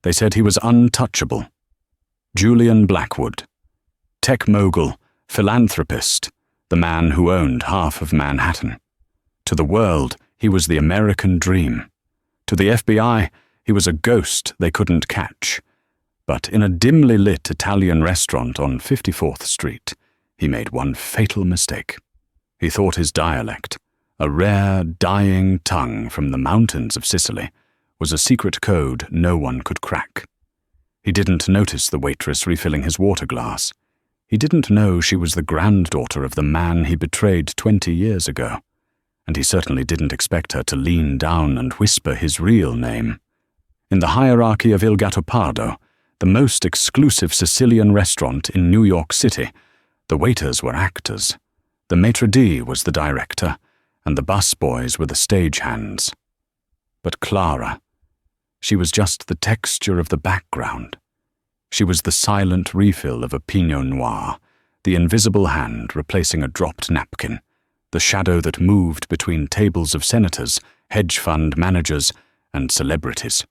They said he was untouchable. Julian Blackwood. Tech mogul, philanthropist, the man who owned half of Manhattan. To the world, he was the American dream. To the FBI, he was a ghost they couldn't catch. But in a dimly lit Italian restaurant on 54th Street, he made one fatal mistake. He thought his dialect, a rare, dying tongue from the mountains of Sicily, was a secret code no one could crack. He didn't notice the waitress refilling his water glass. He didn't know she was the granddaughter of the man he betrayed 20 years ago. And he certainly didn't expect her to lean down and whisper his real name. In the hierarchy of Il Gattopardo, the most exclusive Sicilian restaurant in New York City, the waiters were actors. The maitre d' was the director, and the busboys were the stagehands. But Clara, she was just the texture of the background. She was the silent refill of a Pinot Noir, the invisible hand replacing a dropped napkin, the shadow that moved between tables of senators, hedge fund managers, and celebrities.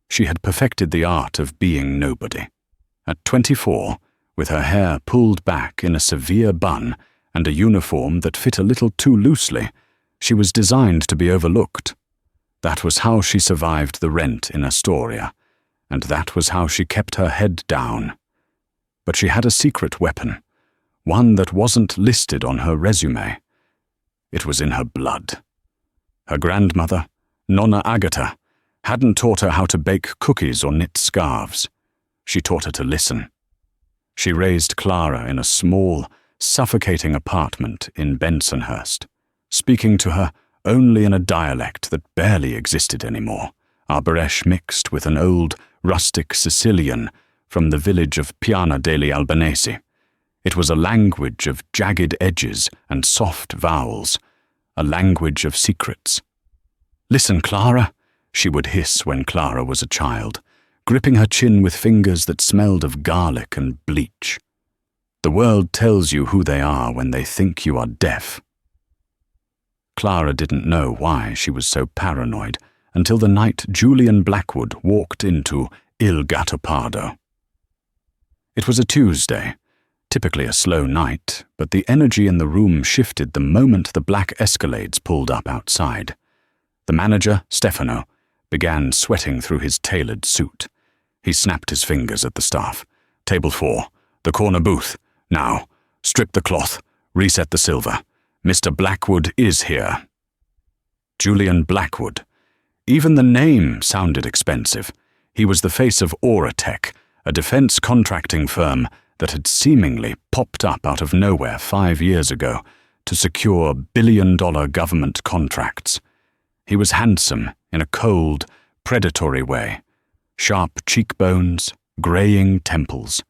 She had perfected the art of being nobody. At 24, with her hair pulled back in a severe bun and a uniform that fit a little too loosely, she was designed to be overlooked. That was how she survived the rent in Astoria, and that was how she kept her head down. But she had a secret weapon, one that wasn't listed on her resume. It was in her blood. Her grandmother, Nonna Agata, hadn't taught her how to bake cookies or knit scarves. She taught her to listen. She raised Clara in a small, suffocating apartment in Bensonhurst, speaking to her only in a dialect that barely existed anymore, Arberesh mixed with an old, rustic Sicilian from the village of Piana degli Albanesi. It was a language of jagged edges and soft vowels, a language of secrets. "Listen, Clara," she would hiss when Clara was a child, gripping her chin with fingers that smelled of garlic and bleach. "The world tells you who they are when they think you are deaf." Clara didn't know why she was so paranoid until the night Julian Blackwood walked into Il Gattopardo. It was a Tuesday, typically a slow night, but the energy in the room shifted the moment the black Escalades pulled up outside. The manager, Stefano, began sweating through his tailored suit. He snapped his fingers at the staff. "Table 4, the corner booth. Now, strip the cloth, reset the silver. Mr. Blackwood is here." Julian Blackwood. Even the name sounded expensive. He was the face of Auratech, a defense contracting firm that had seemingly popped up out of nowhere 5 years ago to secure billion-dollar government contracts. He was handsome in a cold, predatory way. Sharp cheekbones, graying temples,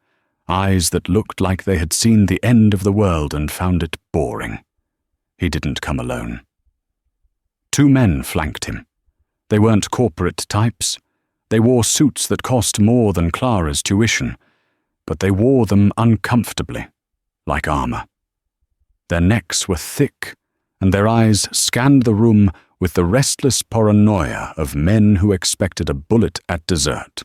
eyes that looked like they had seen the end of the world and found it boring. He didn't come alone. 2 men flanked him. They weren't corporate types. They wore suits that cost more than Clara's tuition, but they wore them uncomfortably, like armor. Their necks were thick, and their eyes scanned the room with the restless paranoia of men who expected a bullet at dessert.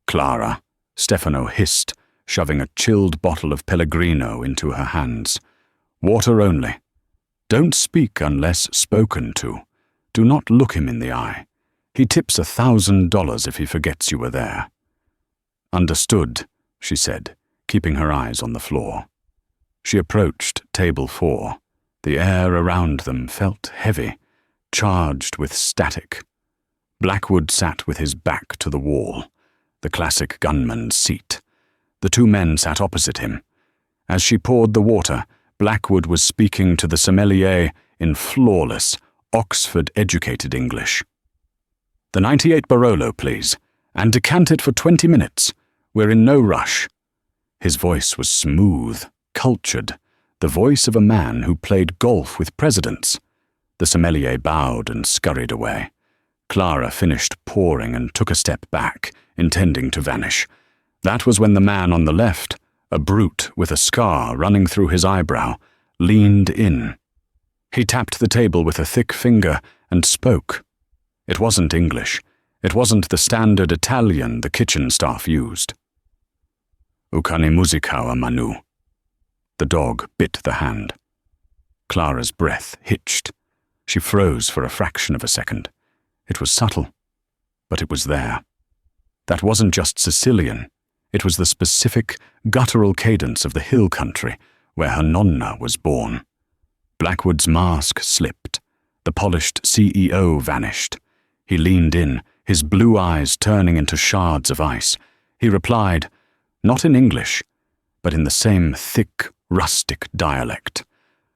"Clara," Stefano hissed, shoving a chilled bottle of Pellegrino into her hands. "Water only. Don't speak unless spoken to. Do not look him in the eye. He tips $1,000 if he forgets you were there." "Understood," she said, keeping her eyes on the floor. She approached table 4. The air around them felt heavy, charged with static. Blackwood sat with his back to the wall, the classic gunman's seat. The 2 men sat opposite him. As she poured the water, Blackwood was speaking to the sommelier in flawless, Oxford-educated English. "The 98 Barolo, please, and decant it for 20 minutes. We're in no rush." His voice was smooth, cultured, the voice of a man who played golf with presidents. The sommelier bowed and scurried away. Clara finished pouring and took a step back, intending to vanish. That was when the man on the left, a brute with a scar running through his eyebrow, leaned in. He tapped the table with a thick finger and spoke. It wasn't English. It wasn't the standard Italian the kitchen staff used. "Ukani musikawa Manu." The dog bit the hand. Clara's breath hitched. She froze for a fraction of a second. It was subtle, but it was there. That wasn't just Sicilian. It was the specific, guttural cadence of the hill country where her nonna was born. Blackwood's mask slipped. The polished CEO vanished. He leaned in, his blue eyes turning into shards of ice. He replied, not in English, but in the same thick, rustic dialect.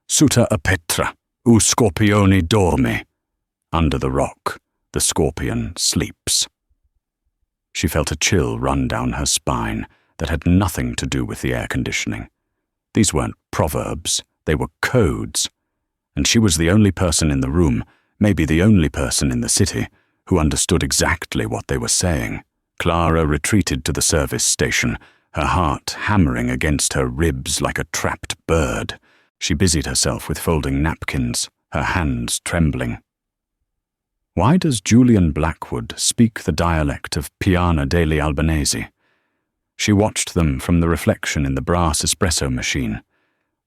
"Suta a Petra, u scorpioni dormi." Under the rock, the scorpion sleeps. She felt a chill run down her spine that had nothing to do with the air conditioning. These weren't proverbs, they were codes. And she was the only person in the room, maybe the only person in the city, who understood exactly what they were saying. Clara retreated to the service station, her heart hammering against her ribs like a trapped bird. She busied herself with folding napkins, her hands trembling. Why does Julian Blackwood speak the dialect of Piana degli Albanesi? She watched them from the reflection in the brass espresso machine.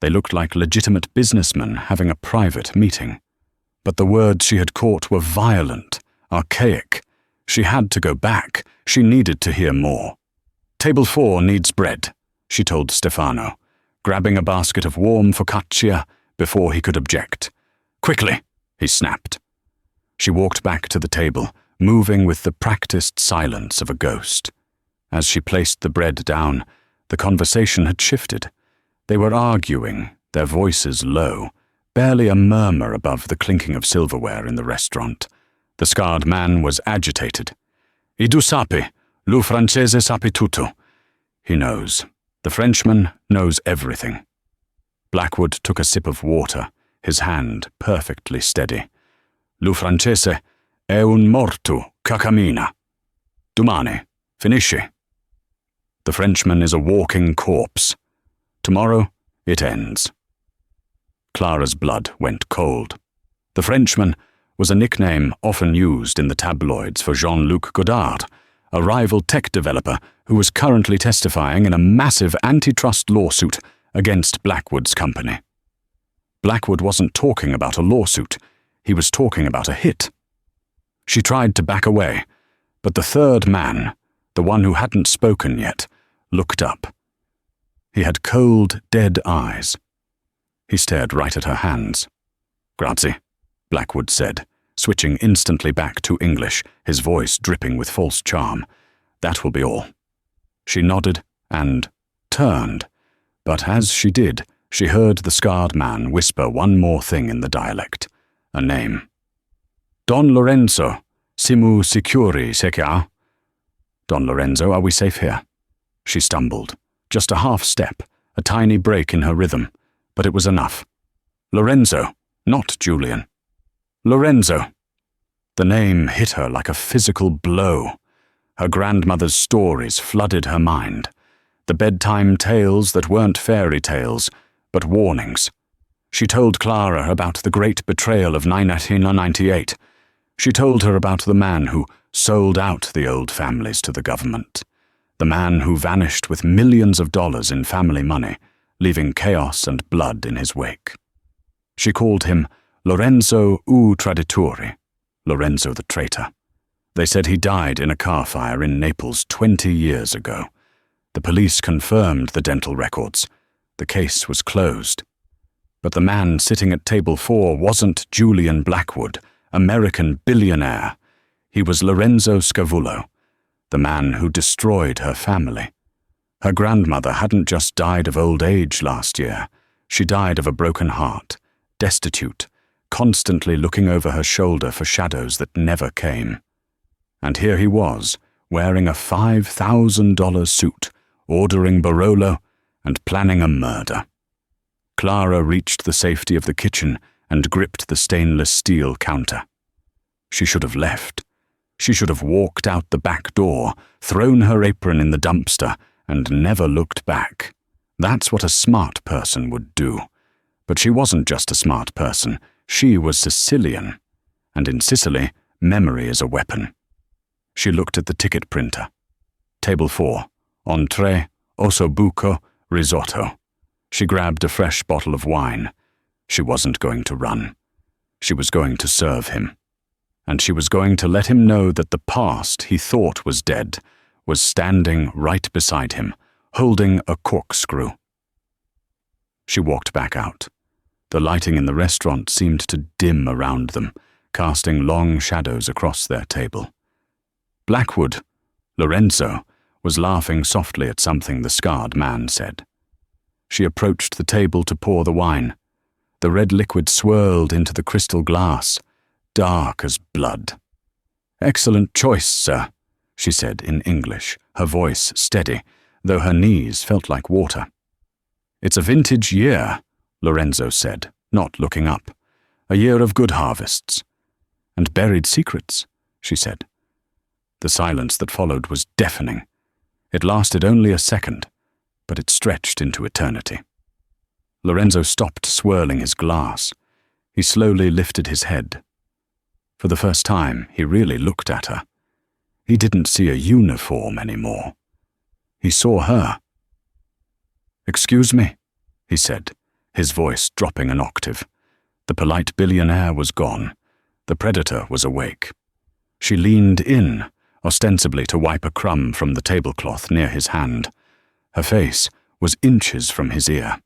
They looked like legitimate businessmen having a private meeting. But the words she had caught were violent, archaic. She had to go back. She needed to hear more. "Table 4 needs bread," she told Stefano, grabbing a basket of warm focaccia before he could object. "Quickly," he snapped. She walked back to the table, moving with the practiced silence of a ghost. As she placed the bread down, the conversation had shifted. They were arguing, their voices low, barely a murmur above the clinking of silverware in the restaurant. The scarred man was agitated. "I tu sapi, lu francese sapi tutto." He knows. The Frenchman knows everything. Blackwood took a sip of water, his hand perfectly steady. "Lu francese è un morto che cammina. Domani, finisci." The Frenchman is a walking corpse. Tomorrow, it ends. Clara's blood went cold. The Frenchman was a nickname often used in the tabloids for Jean-Luc Godard, a rival tech developer who was currently testifying in a massive antitrust lawsuit against Blackwood's company. Blackwood wasn't talking about a lawsuit. He was talking about a hit. She tried to back away, but the third man, the one who hadn't spoken yet, looked up. He had cold, dead eyes. He stared right at her hands. "Grazie," Blackwood said, switching instantly back to English, his voice dripping with false charm. "That will be all." She nodded and turned, but as she did, she heard the scarred man whisper one more thing in the dialect. A name. "Don Lorenzo, siamo sicuri, se che?" "Don Lorenzo, are we safe here?" She stumbled. Just a half step, a tiny break in her rhythm, but it was enough. Lorenzo, not Julian. Lorenzo. The name hit her like a physical blow. Her grandmother's stories flooded her mind. The bedtime tales that weren't fairy tales, but warnings. She told Clara about the great betrayal of 1998. She told her about the man who sold out the old families to the government. The man who vanished with millions of dollars in family money, leaving chaos and blood in his wake. She called him Lorenzo u Traditore, Lorenzo the traitor. They said he died in a car fire in Naples 20 years ago. The police confirmed the dental records. The case was closed. But the man sitting at table 4 wasn't Julian Blackwood, American billionaire. He was Lorenzo Scavullo, the man who destroyed her family. Her grandmother hadn't just died of old age last year. She died of a broken heart, destitute, constantly looking over her shoulder for shadows that never came. And here he was, wearing a $5,000 suit, ordering Barolo, and planning a murder. Clara reached the safety of the kitchen and gripped the stainless steel counter. She should have left. She should have walked out the back door, thrown her apron in the dumpster, and never looked back. That's what a smart person would do. But she wasn't just a smart person. She was Sicilian. And in Sicily, memory is a weapon. She looked at the ticket printer. Table 4. Entrée, ossobuco, risotto. She grabbed a fresh bottle of wine. She wasn't going to run. She was going to serve him. And she was going to let him know that the past he thought was dead was standing right beside him, holding a corkscrew. She walked back out. The lighting in the restaurant seemed to dim around them, casting long shadows across their table. Blackwood, Lorenzo, was laughing softly at something the scarred man said. She approached the table to pour the wine. The red liquid swirled into the crystal glass, dark as blood. "Excellent choice, sir," she said in English, her voice steady, though her knees felt like water. "It's a vintage year," Lorenzo said, not looking up. "A year of good harvests." "And buried secrets," she said. The silence that followed was deafening. It lasted only a second, but it stretched into eternity. Lorenzo stopped swirling his glass. He slowly lifted his head. For the first time, he really looked at her. He didn't see a uniform anymore. He saw her. "Excuse me," he said, his voice dropping an octave. The polite billionaire was gone. The predator was awake. She leaned in, ostensibly to wipe a crumb from the tablecloth near his hand. Her face was inches from his ear.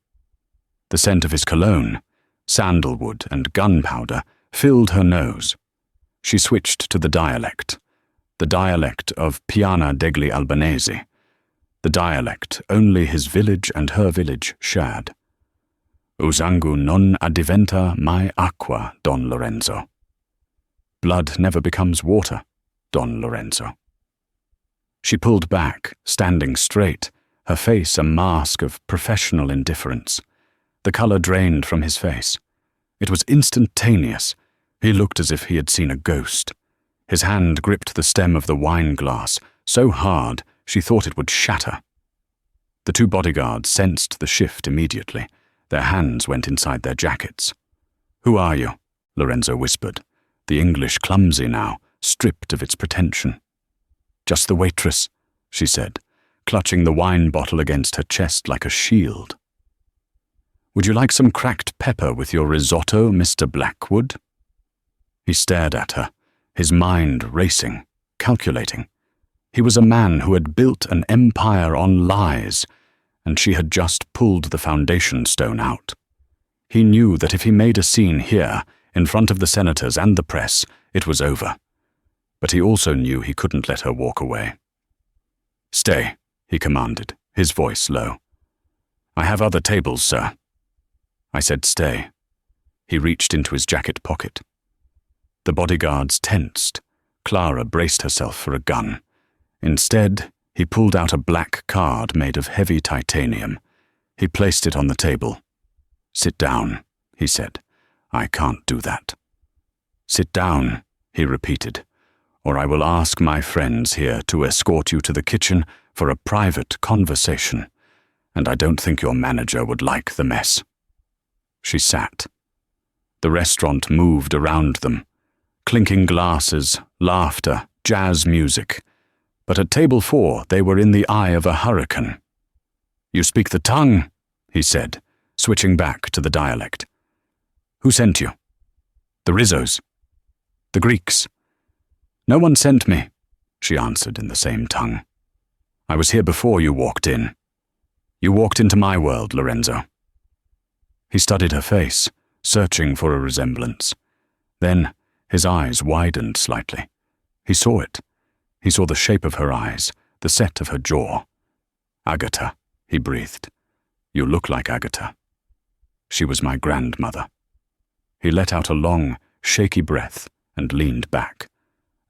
The scent of his cologne, sandalwood and gunpowder, filled her nose. She switched to the dialect of Piana degli Albanesi, the dialect only his village and her village shared. "Usangu non addiventa mai acqua, Don Lorenzo." Blood never becomes water, Don Lorenzo. She pulled back, standing straight, her face a mask of professional indifference. The color drained from his face. It was instantaneous. He looked as if he had seen a ghost. His hand gripped the stem of the wine glass, so hard she thought it would shatter. The two bodyguards sensed the shift immediately. Their hands went inside their jackets. "Who are you?" Lorenzo whispered, the English clumsy now, stripped of its pretension. "Just the waitress," she said, clutching the wine bottle against her chest like a shield. "Would you like some cracked pepper with your risotto, Mr. Blackwood?" He stared at her, his mind racing, calculating. He was a man who had built an empire on lies, and she had just pulled the foundation stone out. He knew that if he made a scene here, in front of the senators and the press, it was over. But he also knew he couldn't let her walk away. "Stay," he commanded, his voice low. "I have other tables, sir." I said stay. He reached into his jacket pocket. The bodyguards tensed. Clara braced herself for a gun. Instead, he pulled out a black card made of heavy titanium. He placed it on the table. "Sit down," he said. "I can't do that." "Sit down," he repeated, "or I will ask my friends here to escort you to the kitchen for a private conversation, and I don't think your manager would like the mess." She sat. The restaurant moved around them. Clinking glasses, laughter, jazz music. But at table 4 they were in the eye of a hurricane. "You speak the tongue," he said, switching back to the dialect. "Who sent you?" "The Rizzos." "The Greeks." "No one sent me," she answered in the same tongue. "I was here before you walked in. You walked into my world, Lorenzo." He studied her face, searching for a resemblance. Then his eyes widened slightly. He saw it. He saw the shape of her eyes, the set of her jaw. "Agatha," he breathed. "You look like Agatha." She was my grandmother. He let out a long, shaky breath and leaned back.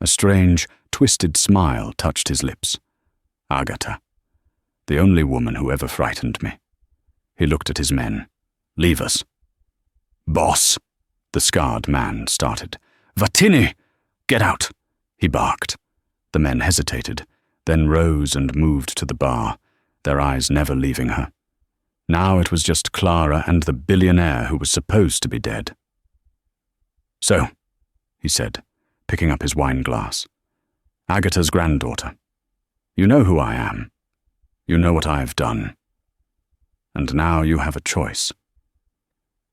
A strange, twisted smile touched his lips. Agatha, the only woman who ever frightened me. He looked at his men. "Leave us." "Boss," the scarred man started. "Vatini! Get out!" he barked. The men hesitated, then rose and moved to the bar, their eyes never leaving her. Now it was just Clara and the billionaire who was supposed to be dead. "So," he said, picking up his wine glass, Agatha's granddaughter. You know who I am. You know what I have done. And now you have a choice.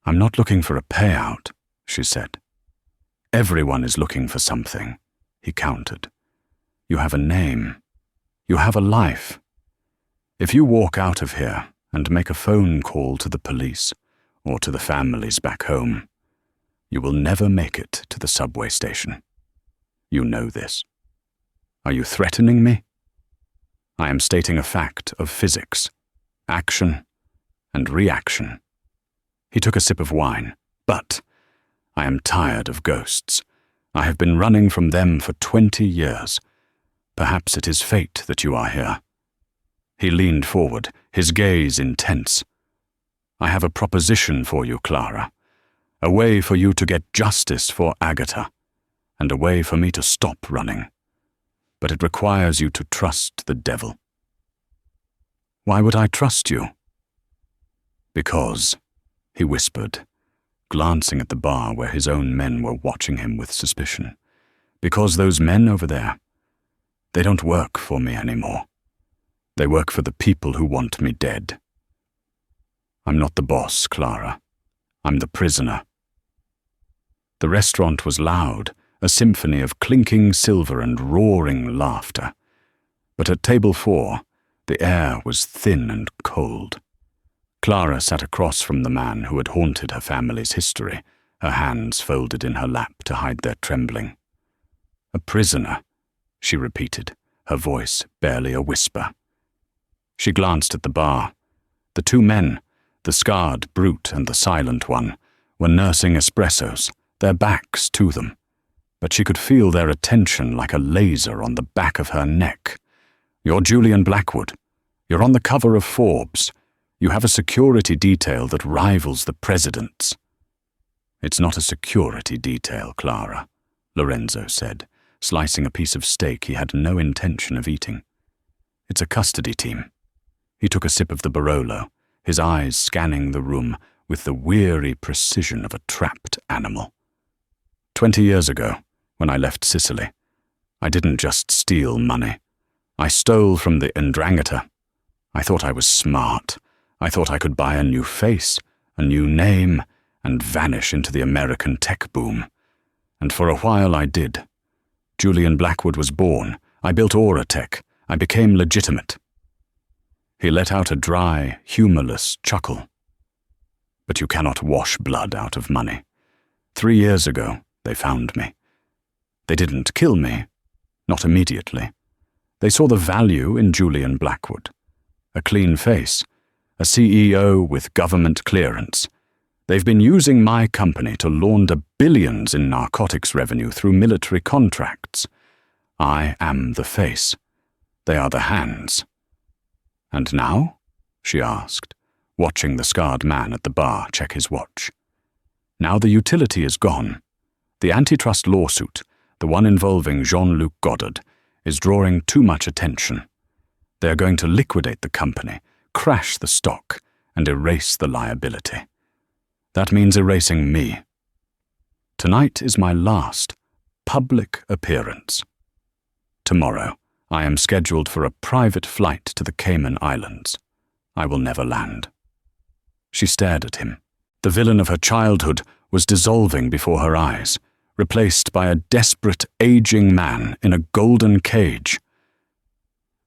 I'm not looking for a payout, she said. Everyone is looking for something, he countered. You have a name. You have a life. If you walk out of here and make a phone call to the police or to the families back home, you will never make it to the subway station. You know this. Are you threatening me? I am stating a fact of physics, action, and reaction. He took a sip of wine. But I am tired of ghosts. I have been running from them for 20 years. Perhaps it is fate that you are here. He leaned forward, his gaze intense. I have a proposition for you, Clara. A way for you to get justice for Agatha, and a way for me to stop running. But it requires you to trust the devil. Why would I trust you? Because, he whispered, glancing at the bar where his own men were watching him with suspicion. Because those men over there, they don't work for me anymore. They work for the people who want me dead. I'm not the boss, Clara. I'm the prisoner. The restaurant was loud, a symphony of clinking silver and roaring laughter. But at table 4, the air was thin and cold. Clara sat across from the man who had haunted her family's history, her hands folded in her lap to hide their trembling. A prisoner, she repeated, her voice barely a whisper. She glanced at the bar. The two men, the scarred brute and the silent one, were nursing espressos, their backs to them. But she could feel their attention like a laser on the back of her neck. You're Julian Blackwood. You're on the cover of Forbes. You have a security detail that rivals the president's. It's not a security detail, Clara, Lorenzo said, slicing a piece of steak he had no intention of eating. It's a custody team. He took a sip of the Barolo, his eyes scanning the room with the weary precision of a trapped animal. 20 years ago, when I left Sicily, I didn't just steal money. I stole from the 'Ndrangheta. I thought I was smart. I thought I could buy a new face, a new name, and vanish into the American tech boom. And for a while I did. Julian Blackwood was born. I built Auratech. I became legitimate. He let out a dry, humorless chuckle. But you cannot wash blood out of money. 3 years ago, they found me. They didn't kill me, not immediately. They saw the value in Julian Blackwood. A clean face, a CEO with government clearance. They've been using my company to launder billions in narcotics revenue through military contracts. I am the face. They are the hands. And now? She asked, watching the scarred man at the bar check his watch. Now the utility is gone. The antitrust lawsuit, the one involving Jean-Luc Godard, is drawing too much attention. They are going to liquidate the company, crash the stock, and erase the liability. That means erasing me. Tonight is my last public appearance. Tomorrow, I am scheduled for a private flight to the Cayman Islands. I will never land. She stared at him. The villain of her childhood was dissolving before her eyes, replaced by a desperate, aging man in a golden cage.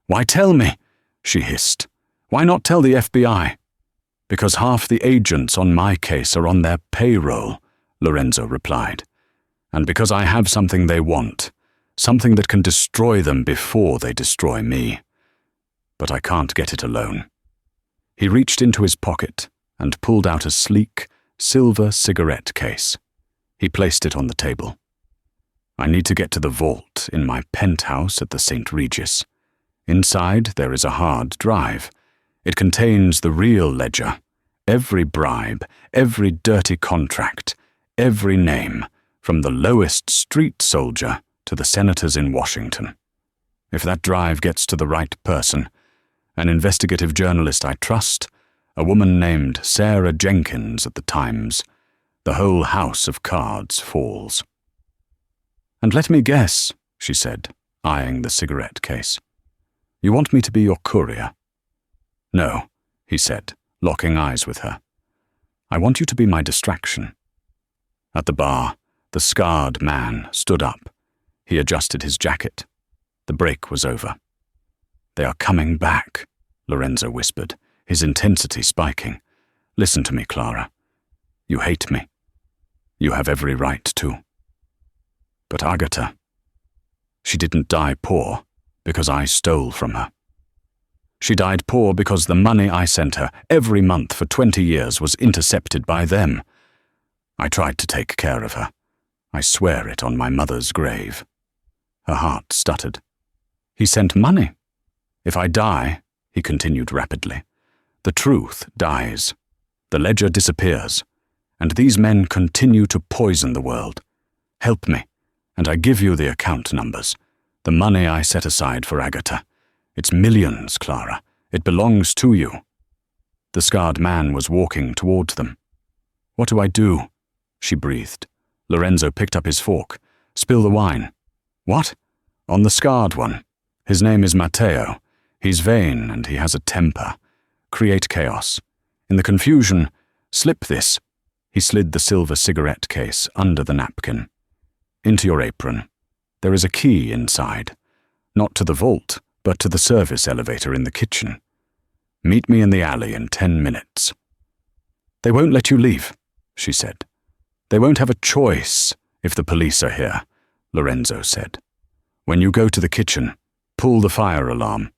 "Why tell me?" she hissed. "Why not tell the FBI?" "Because half the agents on my case are on their payroll," Lorenzo replied. "And because I have something they want, something that can destroy them before they destroy me. But I can't get it alone." He reached into his pocket and pulled out a sleek, silver cigarette case. He placed it on the table. "I need to get to the vault in my penthouse at the St. Regis. Inside there is a hard drive. It contains the real ledger, every bribe, every dirty contract, every name, from the lowest street soldier to the senators in Washington. If that drive gets to the right person, an investigative journalist I trust, a woman named Sarah Jenkins at the Times, the whole house of cards falls." "And let me guess," she said, eyeing the cigarette case. "You want me to be your courier?" "No," he said, locking eyes with her. "I want you to be my distraction." At the bar, the scarred man stood up. He adjusted his jacket. The break was over. "They are coming back," Lorenzo whispered, his intensity spiking. "Listen to me, Clara. You hate me. You have every right to. But Agatha, she didn't die poor because I stole from her. She died poor because the money I sent her every month for 20 years was intercepted by them. I tried to take care of her. I swear it on my mother's grave." Her heart stuttered. "He sent money. If I die," he continued rapidly, "the truth dies. The ledger disappears. And these men continue to poison the world. Help me, and I give you the account numbers. The money I set aside for Agatha. It's millions, Clara. It belongs to you." The scarred man was walking toward them. "What do I do?" she breathed. Lorenzo picked up his fork. "Spill the wine." "What?" "On the scarred one. His name is Matteo. He's vain and he has a temper. Create chaos. In the confusion, slip this." He slid the silver cigarette case under the napkin. "Into your apron. There is a key inside. Not to the vault, but to the service elevator in the kitchen. Meet me in the alley in 10 minutes. "They won't let you leave," she said. "They won't have a choice if the police are here," Lorenzo said. "When you go to the kitchen, pull the fire alarm.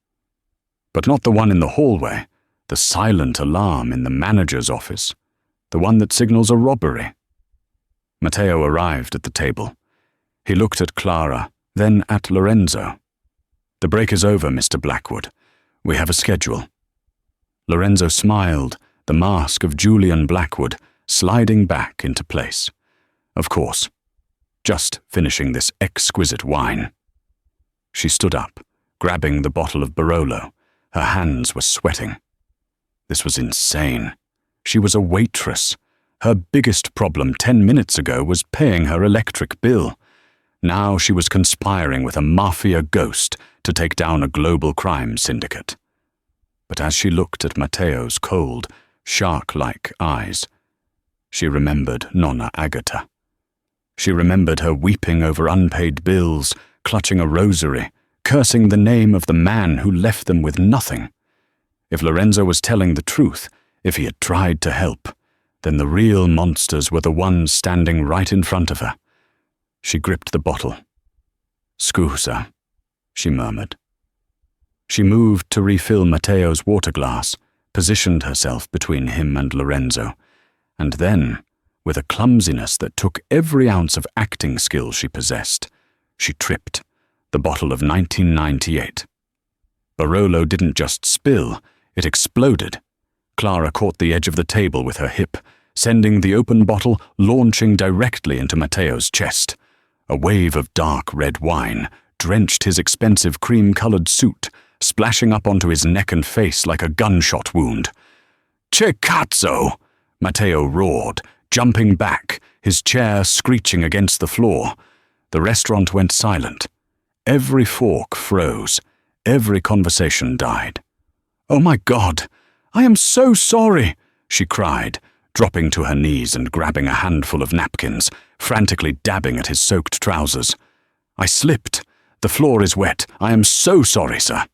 But not the one in the hallway, the silent alarm in the manager's office. The one that signals a robbery." Matteo arrived at the table. He looked at Clara, then at Lorenzo. "The break is over, Mr. Blackwood. We have a schedule." Lorenzo smiled, the mask of Julian Blackwood sliding back into place. "Of course. Just finishing this exquisite wine." She stood up, grabbing the bottle of Barolo. Her hands were sweating. This was insane. She was a waitress. Her biggest problem 10 minutes ago was paying her electric bill. Now she was conspiring with a mafia ghost to take down a global crime syndicate. But as she looked at Matteo's cold, shark-like eyes, she remembered Nonna Agatha. She remembered her weeping over unpaid bills, clutching a rosary, cursing the name of the man who left them with nothing. If Lorenzo was telling the truth, if he had tried to help, then the real monsters were the ones standing right in front of her. She gripped the bottle. "Scusa," she murmured. She moved to refill Matteo's water glass, positioned herself between him and Lorenzo, and then, with a clumsiness that took every ounce of acting skill she possessed, she tripped the bottle of 1998. Barolo didn't just spill, it exploded. Clara caught the edge of the table with her hip, sending the open bottle launching directly into Matteo's chest. A wave of dark red wine drenched his expensive cream-colored suit, splashing up onto his neck and face like a gunshot wound. "Che cazzo!" Matteo roared, jumping back, his chair screeching against the floor. The restaurant went silent. Every fork froze. Every conversation died. "Oh my God! I am so sorry!" she cried, dropping to her knees and grabbing a handful of napkins, frantically dabbing at his soaked trousers. "I slipped. The floor is wet. I am so sorry, sir."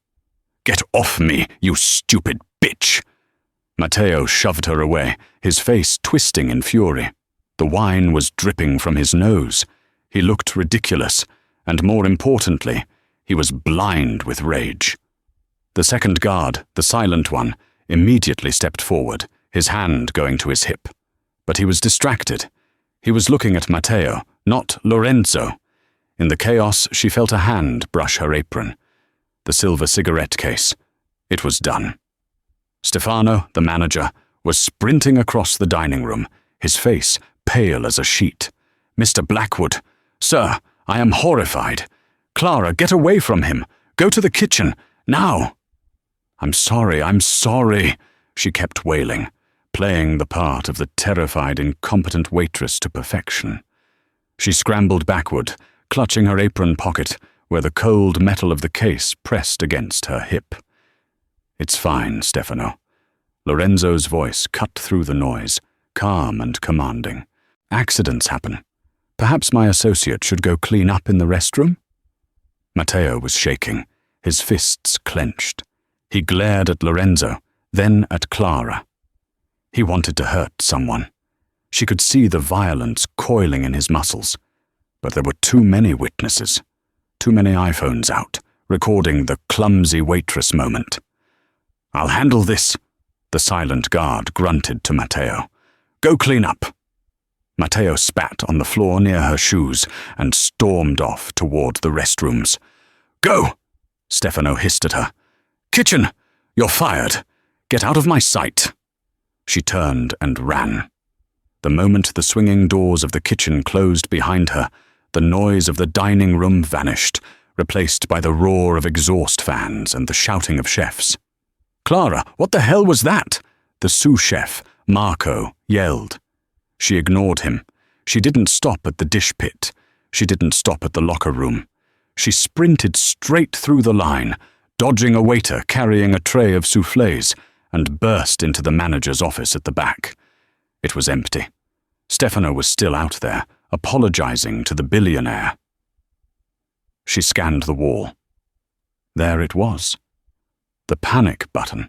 "Get off me, you stupid bitch!" Matteo shoved her away, his face twisting in fury. The wine was dripping from his nose. He looked ridiculous, and more importantly, he was blind with rage. The second guard, the silent one, immediately stepped forward, his hand going to his hip. But he was distracted. He was looking at Matteo, not Lorenzo. In the chaos, she felt a hand brush her apron. The silver cigarette case. It was done. Stefano, the manager, was sprinting across the dining room, his face pale as a sheet. "Mr. Blackwood! Sir, I am horrified. Clara, get away from him. Go to the kitchen, now!" I'm sorry," she kept wailing, playing the part of the terrified, incompetent waitress to perfection. She scrambled backward, clutching her apron pocket, where the cold metal of the case pressed against her hip. "It's fine, Stefano." Lorenzo's voice cut through the noise, calm and commanding. "Accidents happen. Perhaps my associate should go clean up in the restroom?" Matteo was shaking, his fists clenched. He glared at Lorenzo, then at Clara. He wanted to hurt someone. She could see the violence coiling in his muscles. But there were too many witnesses. Too many iPhones out, recording the clumsy waitress moment. "I'll handle this," the silent guard grunted to Matteo. "Go clean up." Matteo spat on the floor near her shoes and stormed off toward the restrooms. "Go!" Stefano hissed at her. "Kitchen! You're fired! Get out of my sight!" She turned and ran. The moment the swinging doors of the kitchen closed behind her, the noise of the dining room vanished, replaced by the roar of exhaust fans and the shouting of chefs. "Clara, what the hell was that?" the sous chef, Marco, yelled. She ignored him. She didn't stop at the dish pit. She didn't stop at the locker room. She sprinted straight through the line, dodging a waiter carrying a tray of soufflés, and burst into the manager's office at the back. It was empty. Stefano was still out there, apologizing to the billionaire. She scanned the wall. There it was. The panic button.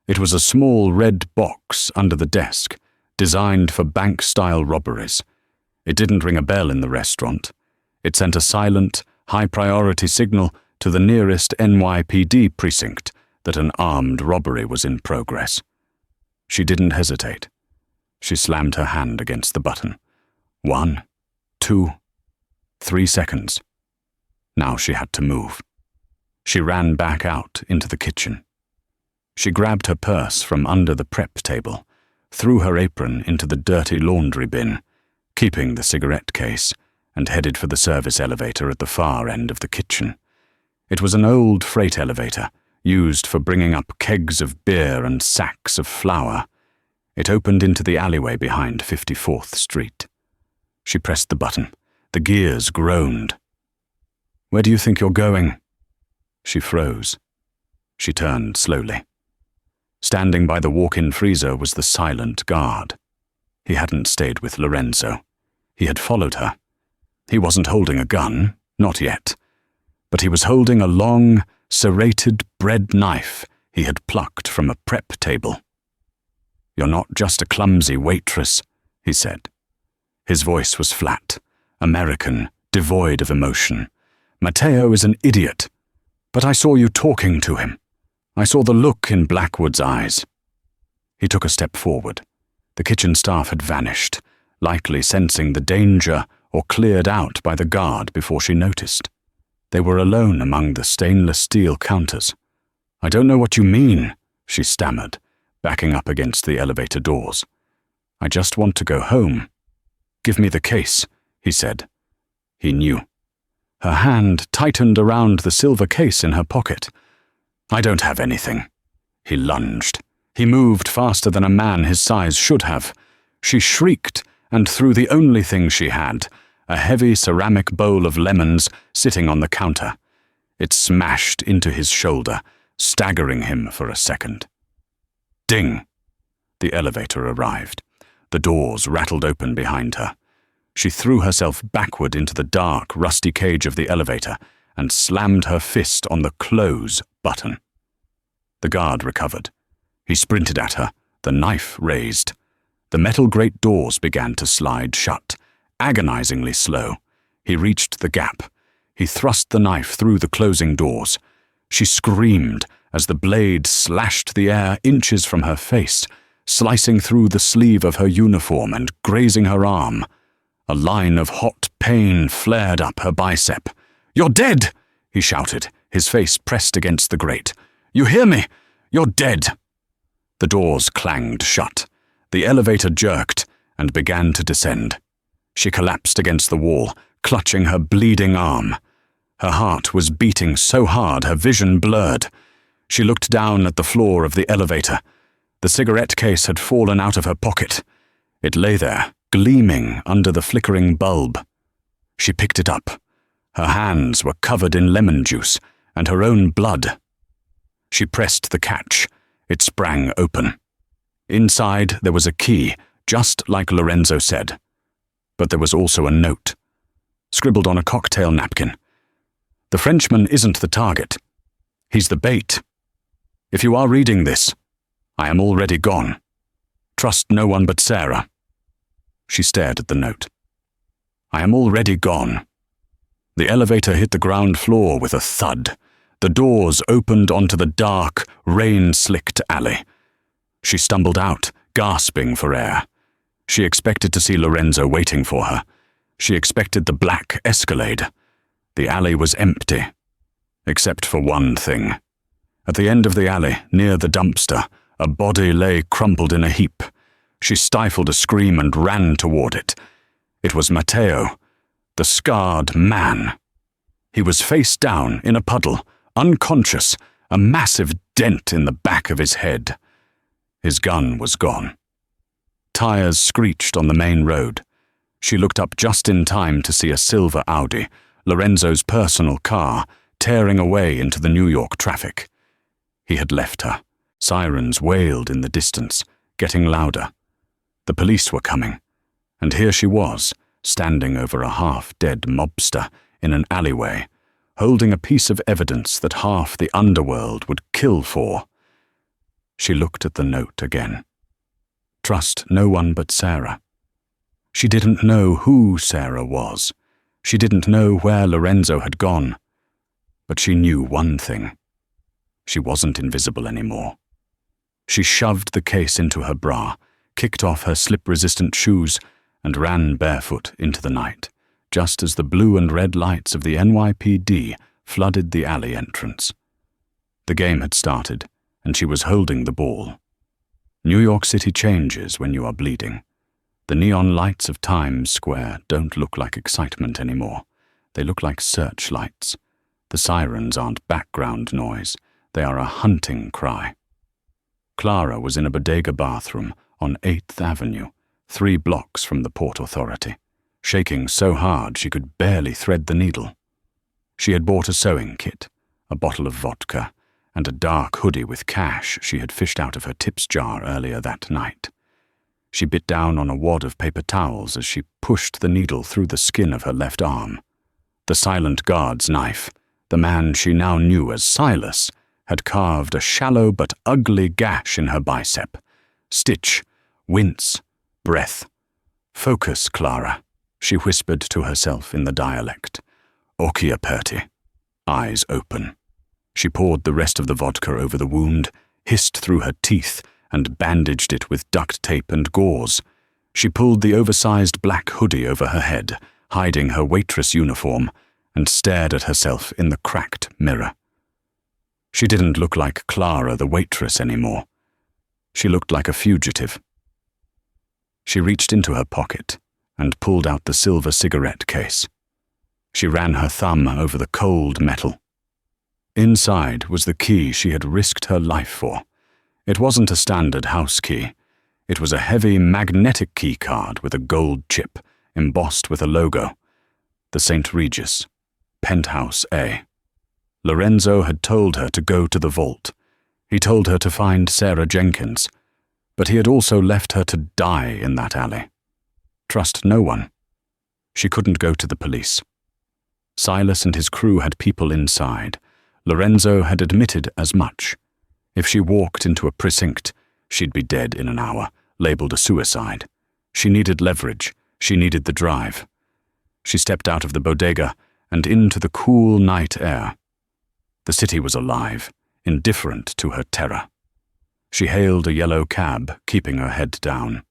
It was a small red box under the desk, designed for bank-style robberies. It didn't ring a bell in the restaurant. It sent a silent, high-priority signal to the nearest NYPD precinct that an armed robbery was in progress. She didn't hesitate. She slammed her hand against the button. 1, 2, 3 seconds. Now she had to move. She ran back out into the kitchen. She grabbed her purse from under the prep table, threw her apron into the dirty laundry bin, keeping the cigarette case, and headed for the service elevator at the far end of the kitchen. It was an old freight elevator, used for bringing up kegs of beer and sacks of flour. It opened into the alleyway behind 54th Street. She pressed the button. The gears groaned. "Where do you think you're going?" She froze. She turned slowly. Standing by the walk-in freezer was the silent guard. He hadn't stayed with Lorenzo. He had followed her. He wasn't holding a gun, not yet, but he was holding a long, serrated bread knife he had plucked from a prep table. "You're not just a clumsy waitress," he said. His voice was flat, American, devoid of emotion. "Matteo is an idiot, but I saw you talking to him. I saw the look in Blackwood's eyes." He took a step forward. The kitchen staff had vanished, likely sensing the danger or cleared out by the guard before she noticed. They were alone among the stainless steel counters. "I don't know what you mean," she stammered, backing up against the elevator doors. "I just want to go home." "Give me the case," he said. He knew. Her hand tightened around the silver case in her pocket. "I don't have anything." He lunged. He moved faster than a man his size should have. She shrieked and threw the only thing she had, a heavy ceramic bowl of lemons sitting on the counter. It smashed into his shoulder, staggering him for a second. Ding! The elevator arrived. The doors rattled open behind her. She threw herself backward into the dark, rusty cage of the elevator and slammed her fist on the close button. The guard recovered. He sprinted at her, the knife raised. The metal grate doors began to slide shut, agonizingly slow. He reached the gap. He thrust the knife through the closing doors. She screamed as the blade slashed the air inches from her face, slicing through the sleeve of her uniform and grazing her arm. A line of hot pain flared up her bicep. "You're dead!" he shouted, his face pressed against the grate. "You hear me? You're dead!" The doors clanged shut. The elevator jerked and began to descend. She collapsed against the wall, clutching her bleeding arm. Her heart was beating so hard her vision blurred. She looked down at the floor of the elevator. The cigarette case had fallen out of her pocket. It lay there, gleaming under the flickering bulb. She picked it up. Her hands were covered in lemon juice and her own blood. She pressed the catch. It sprang open. Inside there was a key, just like Lorenzo said. But there was also a note, scribbled on a cocktail napkin. The Frenchman isn't the target. He's the bait. If you are reading this, I am already gone. Trust no one but Sarah. She stared at the note. I am already gone. The elevator hit the ground floor with a thud. The doors opened onto the dark, rain-slicked alley. She stumbled out, gasping for air. She expected to see Lorenzo waiting for her. She expected the black Escalade. The alley was empty, except for one thing. At the end of the alley, near the dumpster, a body lay crumpled in a heap. She stifled a scream and ran toward it. It was Matteo, the scarred man. He was face down in a puddle, unconscious, a massive dent in the back of his head. His gun was gone. Tires screeched on the main road. She looked up just in time to see a silver Audi, Lorenzo's personal car, tearing away into the New York traffic. He had left her. Sirens wailed in the distance, getting louder. The police were coming, and here she was, standing over a half-dead mobster in an alleyway, holding a piece of evidence that half the underworld would kill for. She looked at the note again. Trust no one but Sarah. She didn't know who Sarah was. She didn't know where Lorenzo had gone. But she knew one thing. She wasn't invisible anymore. She shoved the case into her bra, kicked off her slip-resistant shoes, and ran barefoot into the night, just as the blue and red lights of the NYPD flooded the alley entrance. The game had started, and she was holding the ball. New York City changes when you are bleeding. The neon lights of Times Square don't look like excitement anymore. They look like searchlights. The sirens aren't background noise. They are a hunting cry. Clara was in a bodega bathroom on 8th Avenue, 3 blocks from the Port Authority, shaking so hard she could barely thread the needle. She had bought a sewing kit, a bottle of vodka, and a dark hoodie with cash she had fished out of her tips jar earlier that night. She bit down on a wad of paper towels as she pushed the needle through the skin of her left arm. The silent guard's knife, the man she now knew as Silas, had carved a shallow but ugly gash in her bicep. Stitch, wince, breath. Focus, Clara, she whispered to herself in the dialect. Occhio aperti, eyes open. She poured the rest of the vodka over the wound, hissed through her teeth, and bandaged it with duct tape and gauze. She pulled the oversized black hoodie over her head, hiding her waitress uniform, and stared at herself in the cracked mirror. She didn't look like Clara the waitress anymore. She looked like a fugitive. She reached into her pocket and pulled out the silver cigarette case. She ran her thumb over the cold metal. Inside was the key she had risked her life for. It wasn't a standard house key. It was a heavy magnetic key card with a gold chip, embossed with a logo. The St. Regis, Penthouse A. Lorenzo had told her to go to the vault. He told her to find Sarah Jenkins, but he had also left her to die in that alley. Trust no one. She couldn't go to the police. Silas and his crew had people inside. Lorenzo had admitted as much. If she walked into a precinct, she'd be dead in an hour, labeled a suicide. She needed leverage. She needed the drive. She stepped out of the bodega and into the cool night air. The city was alive, indifferent to her terror. She hailed a yellow cab, keeping her head down.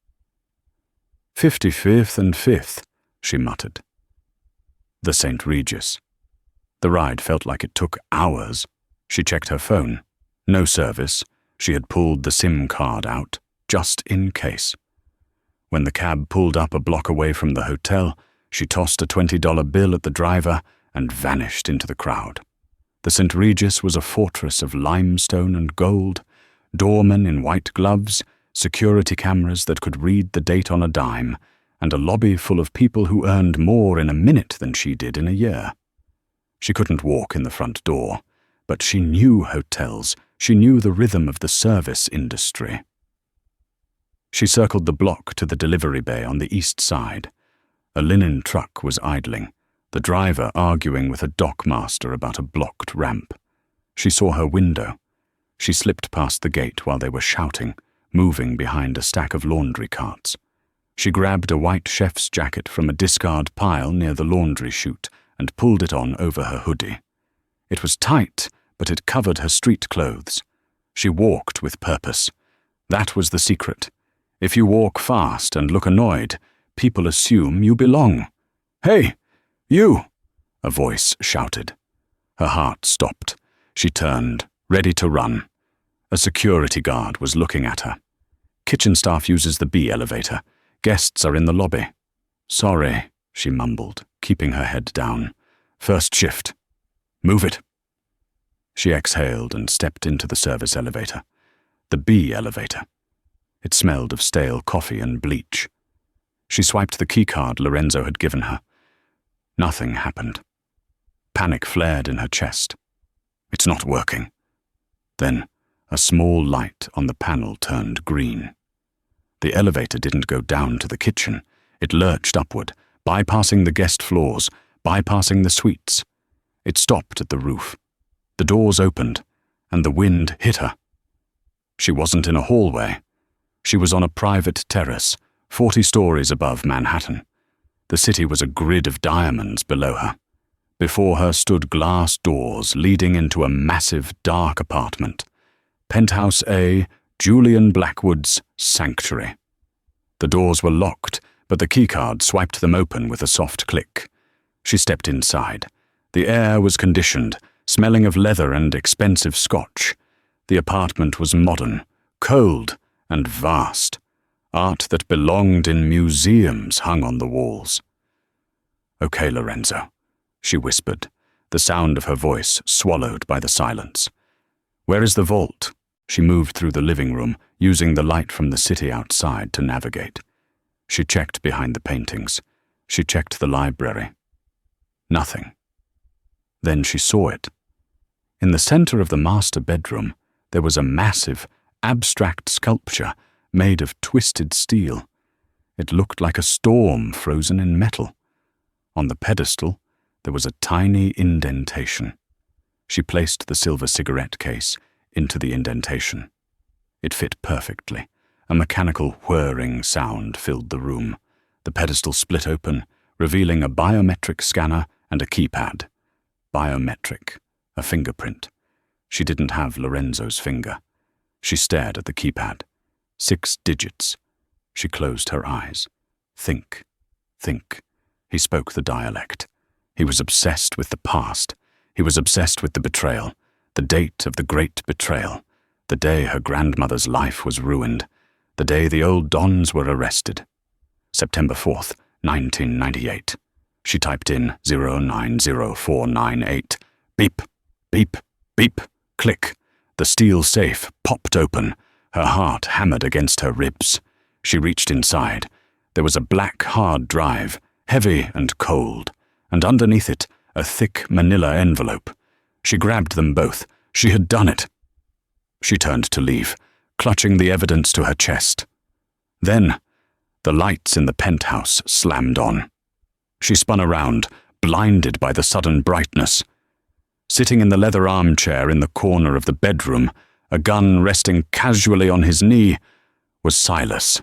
55th and 5th, she muttered. The St. Regis. The ride felt like it took hours. She checked her phone. No service. She had pulled the SIM card out, just in case. When the cab pulled up a block away from the hotel, she tossed a $20 bill at the driver and vanished into the crowd. The St. Regis was a fortress of limestone and gold, doormen in white gloves, security cameras that could read the date on a dime, and a lobby full of people who earned more in a minute than she did in a year. She couldn't walk in the front door, but she knew hotels. She knew the rhythm of the service industry. She circled the block to the delivery bay on the east side. A linen truck was idling, the driver arguing with a dockmaster about a blocked ramp. She saw her window. She slipped past the gate while they were shouting, moving behind a stack of laundry carts. She grabbed a white chef's jacket from a discard pile near the laundry chute and pulled it on over her hoodie. It was tight, but it covered her street clothes. She walked with purpose. That was the secret. If you walk fast and look annoyed, people assume you belong. "Hey, you!" a voice shouted. Her heart stopped. She turned, ready to run. A security guard was looking at her. "Kitchen staff uses the B elevator. Guests are in the lobby." "Sorry," she mumbled, keeping her head down. "First shift. Move it." She exhaled and stepped into the service elevator. The B elevator. It smelled of stale coffee and bleach. She swiped the keycard Lorenzo had given her. Nothing happened. Panic flared in her chest. It's not working. Then, a small light on the panel turned green. The elevator didn't go down to the kitchen. It lurched upward, bypassing the guest floors, bypassing the suites. It stopped at the roof. The doors opened, and the wind hit her. She wasn't in a hallway. She was on a private terrace, 40 stories above Manhattan. The city was a grid of diamonds below her. Before her stood glass doors leading into a massive, dark apartment. Penthouse A, Julian Blackwood's sanctuary. The doors were locked, but the keycard swiped them open with a soft click. She stepped inside. The air was conditioned, smelling of leather and expensive scotch. The apartment was modern, cold, and vast. Art that belonged in museums hung on the walls. "Okay, Lorenzo," she whispered, the sound of her voice swallowed by the silence. "Where is the vault?" She moved through the living room, using the light from the city outside to navigate. She checked behind the paintings. She checked the library. Nothing. Then she saw it. In the center of the master bedroom, there was a massive, abstract sculpture made of twisted steel. It looked like a storm frozen in metal. On the pedestal, there was a tiny indentation. She placed the silver cigarette case into the indentation. It fit perfectly. A mechanical whirring sound filled the room. The pedestal split open, revealing a biometric scanner and a keypad. Biometric, a fingerprint. She didn't have Lorenzo's finger. She stared at the keypad. 6 digits. She closed her eyes. Think, think. He spoke the dialect. He was obsessed with the past. He was obsessed with the betrayal, the date of the great betrayal, the day her grandmother's life was ruined, the day the old Dons were arrested. September 4th, 1998. She typed in 090498. Beep, beep, beep, click. The steel safe popped open. Her heart hammered against her ribs. She reached inside. There was a black hard drive, heavy and cold, and underneath it, a thick manila envelope. She grabbed them both. She had done it. She turned to leave, clutching the evidence to her chest. Then, the lights in the penthouse slammed on. She spun around, blinded by the sudden brightness. Sitting in the leather armchair in the corner of the bedroom, a gun resting casually on his knee, was Silas,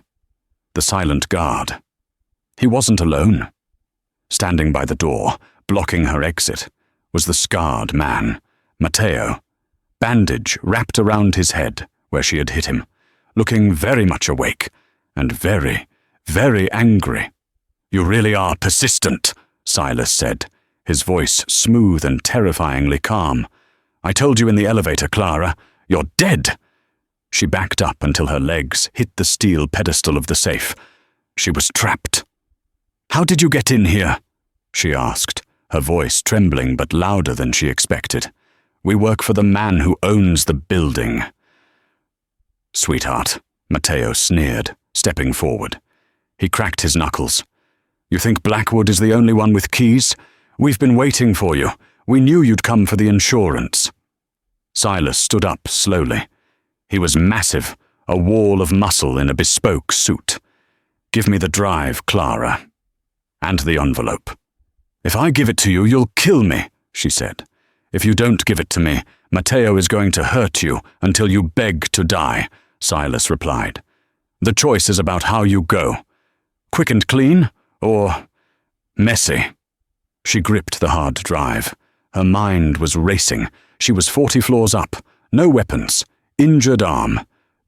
the silent guard. He wasn't alone. Standing by the door, blocking her exit, was the scarred man, Matteo, bandage wrapped around his head where she had hit him, looking very much awake and very, very angry. "You really are persistent," Silas said, his voice smooth and terrifyingly calm. "I told you in the elevator, Clara. You're dead." She backed up until her legs hit the steel pedestal of the safe. She was trapped. "How did you get in here?" she asked, her voice trembling but louder than she expected. "We work for the man who owns the building." "Sweetheart," Matteo sneered, stepping forward. He cracked his knuckles. "You think Blackwood is the only one with keys? We've been waiting for you. We knew you'd come for the insurance." Silas stood up slowly. He was massive, a wall of muscle in a bespoke suit. "Give me the drive, Clara. And the envelope." "If I give it to you, you'll kill me," she said. "If you don't give it to me, Matteo is going to hurt you until you beg to die," Silas replied. "The choice is about how you go. Quick and clean, or messy." She gripped the hard drive. Her mind was racing. She was 40 floors up, no weapons, injured arm,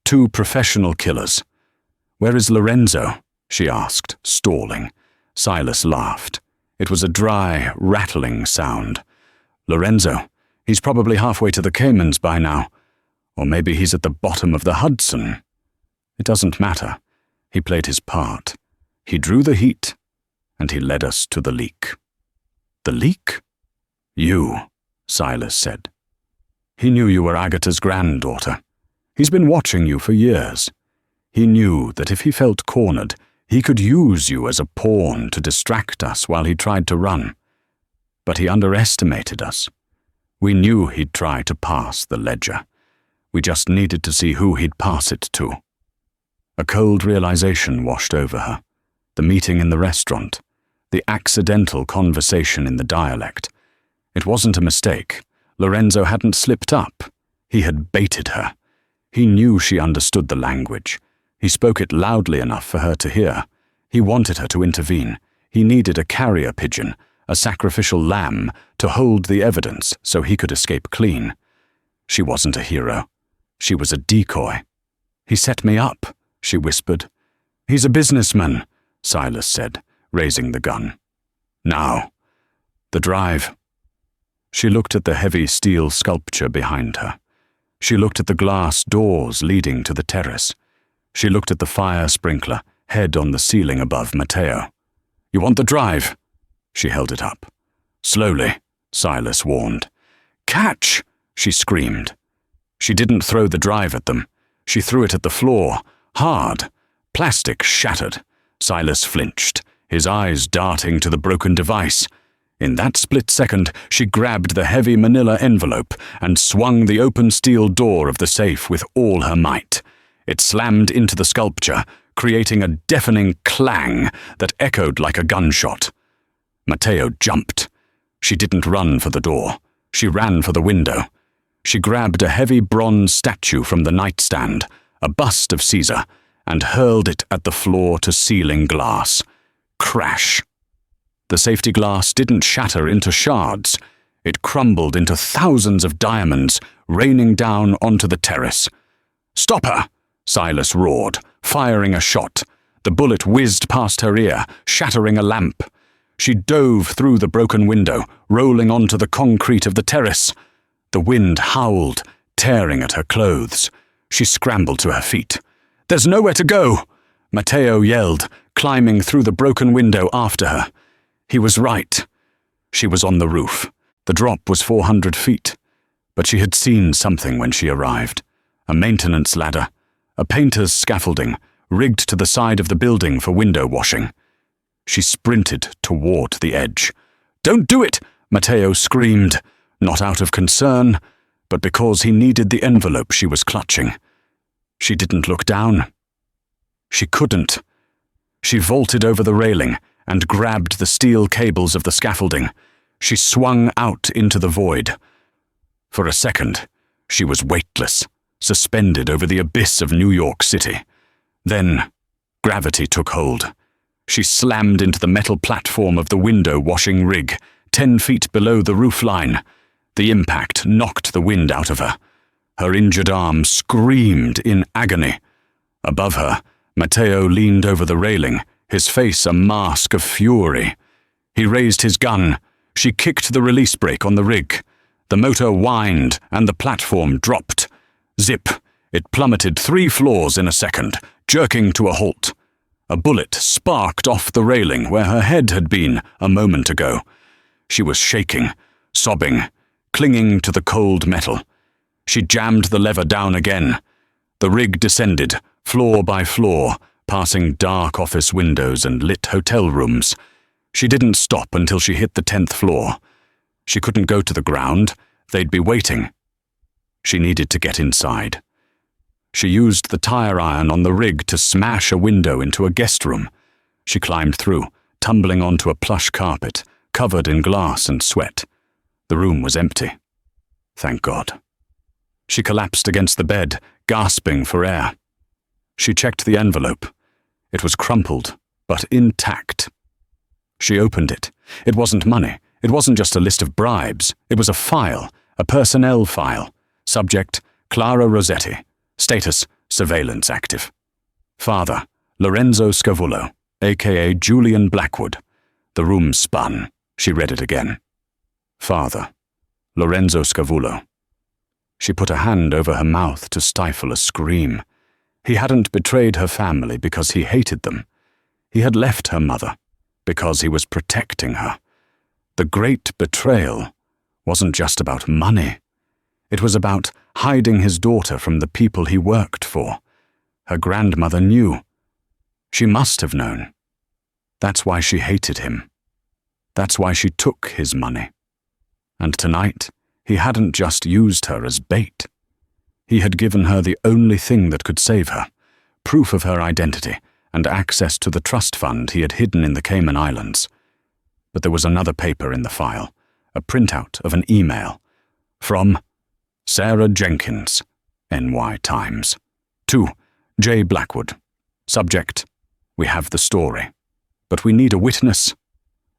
2 professional killers. "Where is Lorenzo?" she asked, stalling. Silas laughed. It was a dry, rattling sound. "Lorenzo? He's probably halfway to the Caymans by now. Or maybe he's at the bottom of the Hudson. It doesn't matter. He played his part. He drew the heat, and he led us to the leak." "The leak?" "You," Silas said. "He knew you were Agatha's granddaughter. He's been watching you for years. He knew that if he felt cornered, he could use you as a pawn to distract us while he tried to run. But he underestimated us. We knew he'd try to pass the ledger. We just needed to see who he'd pass it to." A cold realization washed over her. The meeting in the restaurant. The accidental conversation in the dialect. It wasn't a mistake. Lorenzo hadn't slipped up. He had baited her. He knew she understood the language. He spoke it loudly enough for her to hear. He wanted her to intervene. He needed a carrier pigeon, a sacrificial lamb, to hold the evidence so he could escape clean. She wasn't a hero. She was a decoy. "He set me up," she whispered. "He's a businessman," Silas said, raising the gun. "Now, the drive." She looked at the heavy steel sculpture behind her. She looked at the glass doors leading to the terrace. She looked at the fire sprinkler, head on the ceiling above Matteo. "You want the drive?" She held it up. "Slowly," Silas warned. "Catch!" she screamed. She didn't throw the drive at them. She threw it at the floor, hard. Plastic shattered. Silas flinched, his eyes darting to the broken device. In that split second, she grabbed the heavy manila envelope and swung the open steel door of the safe with all her might. It slammed into the sculpture, creating a deafening clang that echoed like a gunshot. Matteo jumped. She didn't run for the door. She ran for the window. She grabbed a heavy bronze statue from the nightstand, a bust of Caesar, and hurled it at the floor-to-ceiling glass. Crash! The safety glass didn't shatter into shards. It crumbled into thousands of diamonds, raining down onto the terrace. "Stop her!" Silas roared, firing a shot. The bullet whizzed past her ear, shattering a lamp. She dove through the broken window, rolling onto the concrete of the terrace. The wind howled, tearing at her clothes. She scrambled to her feet. "There's nowhere to go!" Matteo yelled, climbing through the broken window after her. He was right. She was on the roof. The drop was 400 feet. But she had seen something when she arrived. A maintenance ladder. A painter's scaffolding, rigged to the side of the building for window washing. She sprinted toward the edge. "Don't do it!" Matteo screamed, not out of concern, but because he needed the envelope she was clutching. She didn't look down. She couldn't. She vaulted over the railing and grabbed the steel cables of the scaffolding. She swung out into the void. For a second, she was weightless, suspended over the abyss of New York City. Then, gravity took hold. She slammed into the metal platform of the window-washing rig, 10 feet below the roofline. The impact knocked the wind out of her. Her injured arm screamed in agony. Above her, Matteo leaned over the railing, his face a mask of fury. He raised his gun. She kicked the release brake on the rig. The motor whined and the platform dropped. Zip! It plummeted 3 floors in a second, jerking to a halt. A bullet sparked off the railing where her head had been a moment ago. She was shaking, sobbing, clinging to the cold metal. She jammed the lever down again. The rig descended, floor by floor, passing dark office windows and lit hotel rooms. She didn't stop until she hit the 10th floor. She couldn't go to the ground. They'd be waiting. She needed to get inside. She used the tire iron on the rig to smash a window into a guest room. She climbed through, tumbling onto a plush carpet, covered in glass and sweat. The room was empty. Thank God. She collapsed against the bed, gasping for air. She checked the envelope. It was crumpled, but intact. She opened it. It wasn't money. It wasn't just a list of bribes. It was a file, a personnel file. Subject, Clara Rossetti. Status, surveillance active. Father, Lorenzo Scavullo, a.k.a. Julian Blackwood. The room spun. She read it again. Father, Lorenzo Scavullo. She put a hand over her mouth to stifle a scream. He hadn't betrayed her family because he hated them. He had left her mother because he was protecting her. The great betrayal wasn't just about money. It was about hiding his daughter from the people he worked for. Her grandmother knew. She must have known. That's why she hated him. That's why she took his money. And tonight, he hadn't just used her as bait. He had given her the only thing that could save her, proof of her identity and access to the trust fund he had hidden in the Cayman Islands. But there was another paper in the file, a printout of an email from Sarah Jenkins, NY Times. To J. Blackwood. Subject, we have the story, but we need a witness.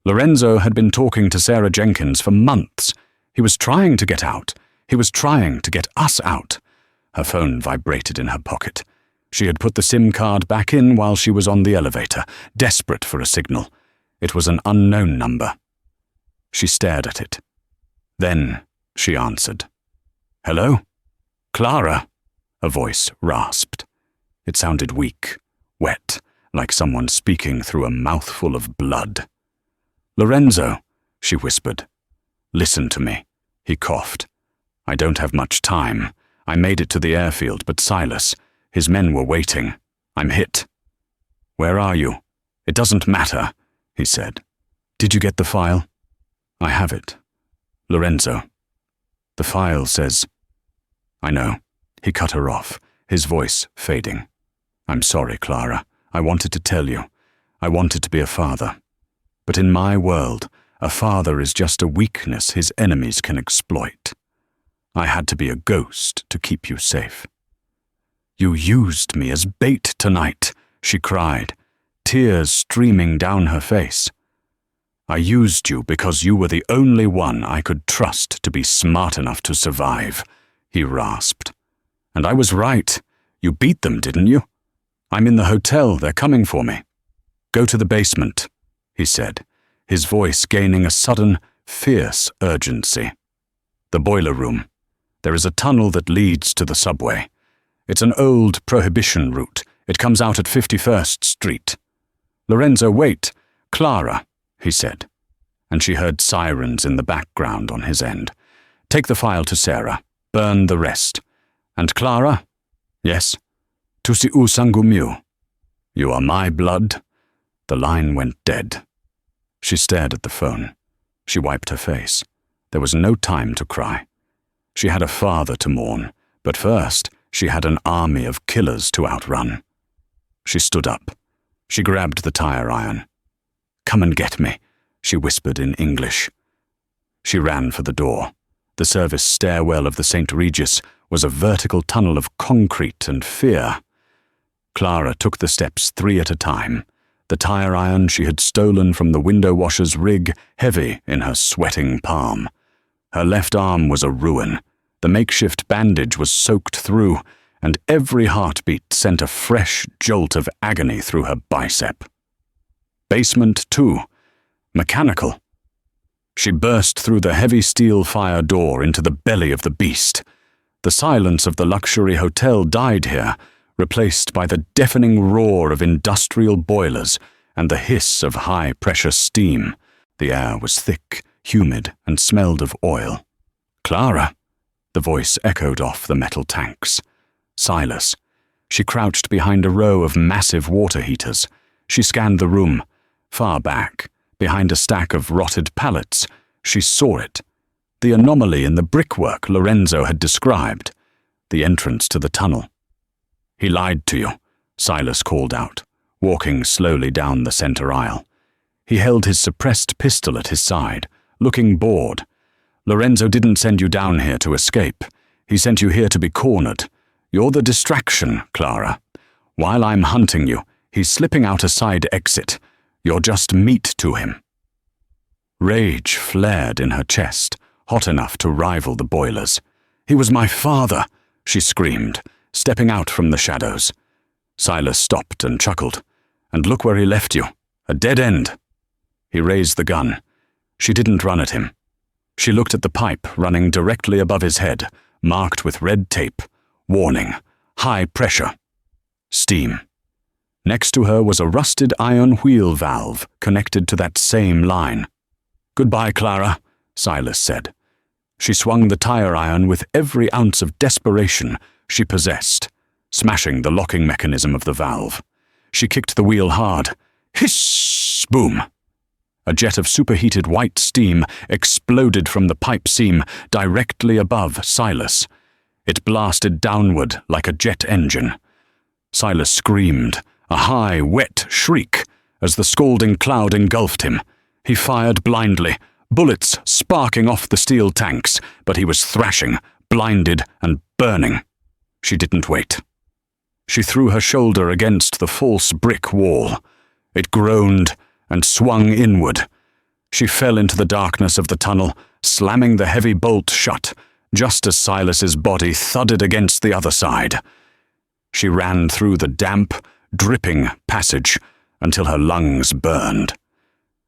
Lorenzo had been talking to Sarah Jenkins for months. He was trying to get out. He was trying to get us out. Her phone vibrated in her pocket. She had put the SIM card back in while she was on the elevator, desperate for a signal. It was an unknown number. She stared at it. Then she answered. Hello? Clara? A voice rasped. It sounded weak, wet, like someone speaking through a mouthful of blood. Lorenzo, she whispered. Listen to me. He coughed. I don't have much time. I made it to the airfield, but Silas, his men were waiting. I'm hit. Where are you? It doesn't matter, he said. Did you get the file? I have it. Lorenzo. The file says... I know. He cut her off, his voice fading. I'm sorry, Clara. I wanted to tell you. I wanted to be a father. But in my world, a father is just a weakness his enemies can exploit. I had to be a ghost to keep you safe. You used me as bait tonight, she cried, tears streaming down her face. I used you because you were the only one I could trust to be smart enough to survive, he rasped. And I was right. You beat them, didn't you? I'm in the hotel. They're coming for me. Go to the basement, he said, his voice gaining a sudden, fierce urgency. The boiler room. There is a tunnel that leads to the subway. It's an old prohibition route. It comes out at 51st Street. Lorenzo, wait. Clara, he said, and she heard sirens in the background on his end. Take the file to Sarah. Burn the rest. And Clara? Yes? Tu si u sangue mio. You are my blood. The line went dead. She stared at the phone. She wiped her face. There was no time to cry. She had a father to mourn, but first she had an army of killers to outrun. She stood up. She grabbed the tire iron. Come and get me, she whispered in English. She ran for the door. The service stairwell of the St. Regis was a vertical tunnel of concrete and fear. Clara took the steps 3 at a time, the tire iron she had stolen from the window washer's rig heavy in her sweating palm. Her left arm was a ruin. The makeshift bandage was soaked through, and every heartbeat sent a fresh jolt of agony through her bicep. Basement 2. Mechanical. She burst through the heavy steel fire door into the belly of the beast. The silence of the luxury hotel died here, replaced by the deafening roar of industrial boilers and the hiss of high-pressure steam. The air was thick, humid, and smelled of oil. Clara, the voice echoed off the metal tanks. Silas. She crouched behind a row of massive water heaters. She scanned the room. Far back, behind a stack of rotted pallets, she saw it, the anomaly in the brickwork Lorenzo had described, the entrance to the tunnel. "He lied to you," Silas called out, walking slowly down the center aisle. He held his suppressed pistol at his side, looking bored. "Lorenzo didn't send you down here to escape. He sent you here to be cornered. You're the distraction, Clara. While I'm hunting you, he's slipping out a side exit. You're just meat to him." Rage flared in her chest, hot enough to rival the boilers. "He was my father," she screamed, stepping out from the shadows. Silas stopped and chuckled. "And look where he left you. A dead end." He raised the gun. She didn't run at him. She looked at the pipe running directly above his head, marked with red tape. Warning: high pressure. Steam. Next to her was a rusted iron wheel valve connected to that same line. "Goodbye, Clara," Silas said. She swung the tire iron with every ounce of desperation she possessed, smashing the locking mechanism of the valve. She kicked the wheel hard. Hiss! Boom! A jet of superheated white steam exploded from the pipe seam directly above Silas. It blasted downward like a jet engine. Silas screamed, a high, wet shriek, as the scalding cloud engulfed him. He fired blindly, bullets sparking off the steel tanks, but he was thrashing, blinded and burning. She didn't wait. She threw her shoulder against the false brick wall. It groaned and swung inward. She fell into the darkness of the tunnel, slamming the heavy bolt shut, just as Silas's body thudded against the other side. She ran through the damp, dripping passage until her lungs burned.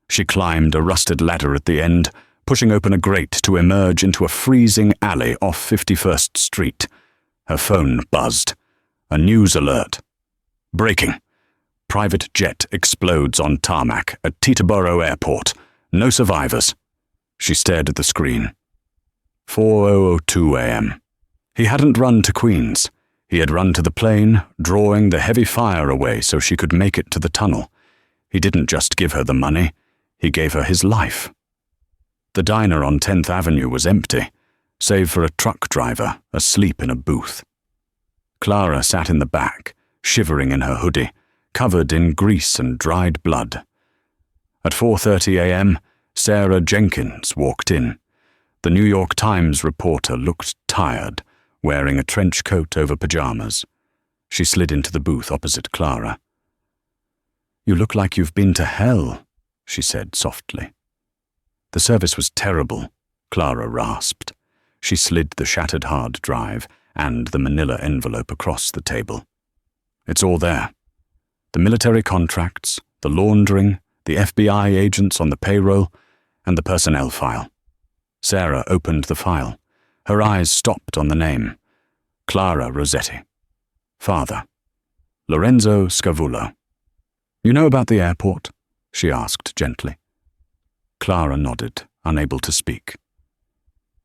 She climbed a rusted ladder at the end, pushing open a grate to emerge into a freezing alley off 51st Street. Her phone buzzed. A news alert. Breaking. Private jet explodes on tarmac at Teterboro Airport. No survivors. She stared at the screen. 4:02 a.m. He hadn't run to Queens. He had run to the plane, drawing the heavy fire away so she could make it to the tunnel. He didn't just give her the money. He gave her his life. The diner on 10th Avenue was empty, save for a truck driver asleep in a booth. Clara sat in the back, shivering in her hoodie, covered in grease and dried blood. At 4:30 a.m., Sarah Jenkins walked in. The New York Times reporter looked tired, wearing a trench coat over pajamas. She slid into the booth opposite Clara. "You look like you've been to hell," she said softly. "The service was terrible," Clara rasped. She slid the shattered hard drive and the manila envelope across the table. "It's all there. The military contracts, the laundering, the FBI agents on the payroll, and the personnel file." Sarah opened the file. Her eyes stopped on the name. Clara Rossetti. Father. Lorenzo Scavullo. "You know about the airport?" she asked gently. Clara nodded, unable to speak.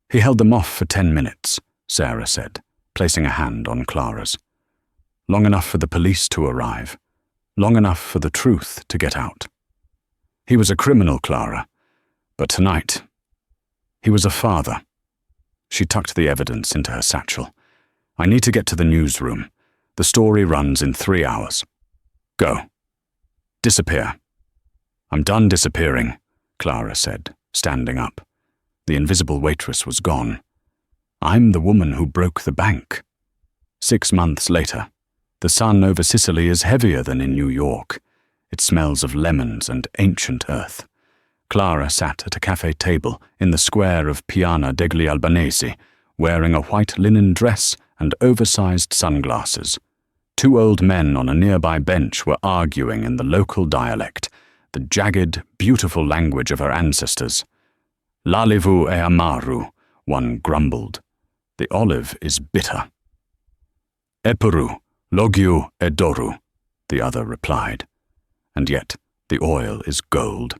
"He held them off for 10 minutes, Sarah said, placing a hand on Clara's. "Long enough for the police to arrive. Long enough for the truth to get out. He was a criminal, Clara, but tonight, he was a father." She tucked the evidence into her satchel. "I need to get to the newsroom. The story runs in 3 hours. Go. Disappear." "I'm done disappearing," Clara said, standing up. The invisible waitress was gone. "I'm the woman who broke the bank." 6 months later, the sun over Sicily is heavier than in New York. It smells of lemons and ancient earth. Clara sat at a cafe table in the square of Piana degli Albanesi, wearing a white linen dress and oversized sunglasses. 2 old men on a nearby bench were arguing in the local dialect, the jagged, beautiful language of her ancestors. "L'alivu è amaru," one grumbled. "The olive is bitter." "Eperu, logiu è doru," the other replied. "And yet, the oil is gold."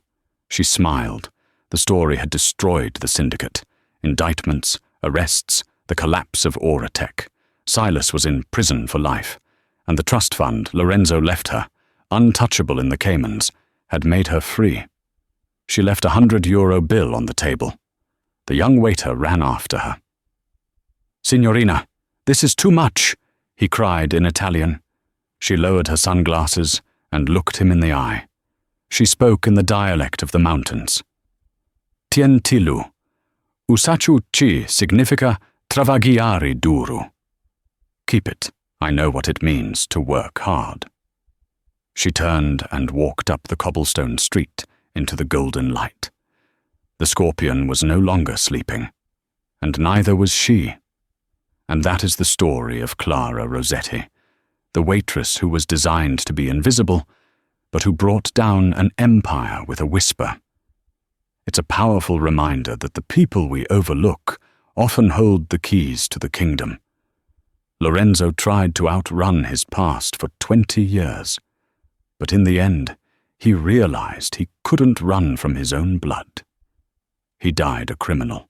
She smiled. The story had destroyed the syndicate. Indictments, arrests, the collapse of Auratech. Silas was in prison for life, and the trust fund Lorenzo left her, untouchable in the Caymans, had made her free. She left €100 bill on the table. The young waiter ran after her. "Signorina, this is too much," he cried in Italian. She lowered her sunglasses and looked him in the eye. She spoke in the dialect of the mountains. "Tientilu. Usachu ci significa travagliare duro." "Keep it. I know what it means to work hard." She turned and walked up the cobblestone street into the golden light. The scorpion was no longer sleeping, and neither was she. And that is the story of Clara Rossetti, the waitress who was designed to be invisible, but who brought down an empire with a whisper. It's a powerful reminder that the people we overlook often hold the keys to the kingdom. Lorenzo tried to outrun his past for 20 years, but in the end, he realized he couldn't run from his own blood. He died a criminal,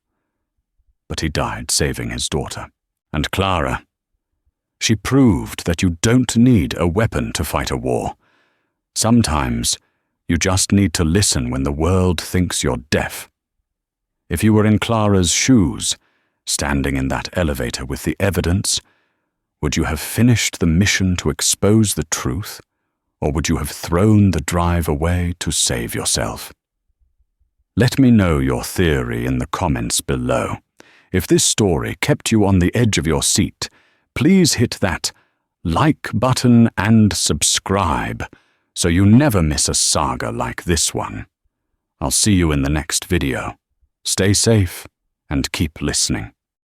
but he died saving his daughter. And Clara, she proved that you don't need a weapon to fight a war. Sometimes, you just need to listen when the world thinks you're deaf. If you were in Clara's shoes, standing in that elevator with the evidence, would you have finished the mission to expose the truth, or would you have thrown the drive away to save yourself? Let me know your theory in the comments below. If this story kept you on the edge of your seat, please hit that like button and subscribe so you never miss a saga like this one. I'll see you in the next video. Stay safe and keep listening.